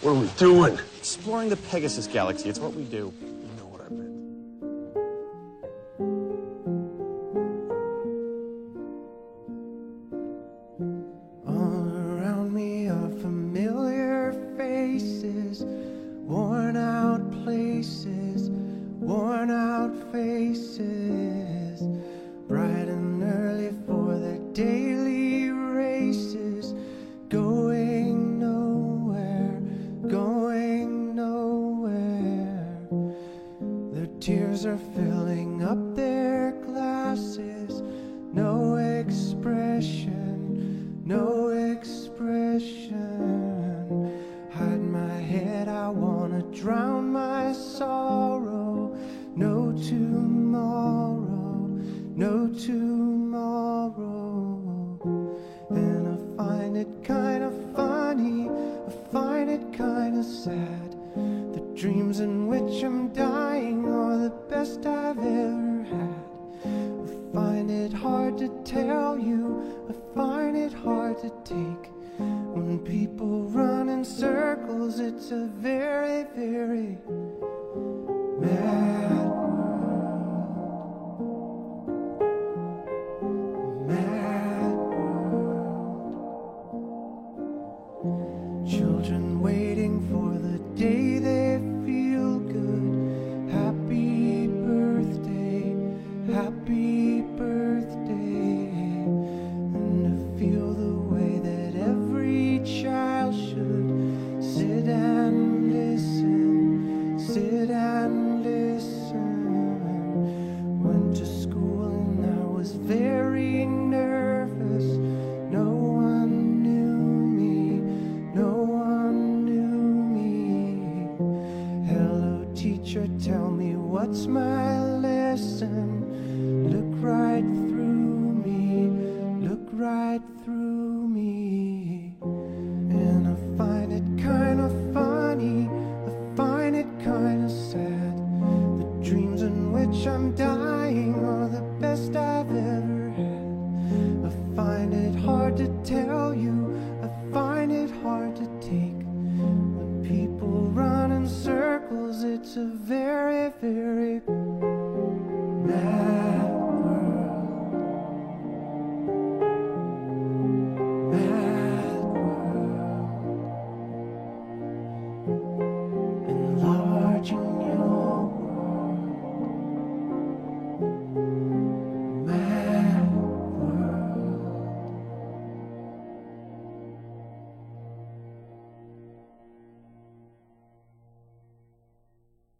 What are we doing? Exploring the Pegasus Galaxy. It's what we do. You know what I meant. All around me are familiar faces, worn out places, worn out faces, bright and early for their daily races, going nowhere, going nowhere. Their tears are filling up their glasses, no expression, no expression. Hide my head, I wanna drown my sorrow. No tomorrow, no tomorrow. And I find it kind of funny, I find it kind of sad. The dreams in which I'm dying are the best I've ever had. I find it hard to tell you, I find it hard to take. When people run in circles, it's a very, very mad world. Mad world. Children waiting for the day they feel good. Happy birthday, happy birthday. And to feel the way that every child should sit and listen, sit and listen. Went to school and I was very nervous. No one knew me, no one knew me. Hello teacher, tell me what's my lesson. Look right through me, look right through me. And I find it kind of funny, I find it kind of sad. The dreams in which I'm dying are the best I've ever had. I find it hard to tell you, I find it hard to take. When people run in circles, it's a very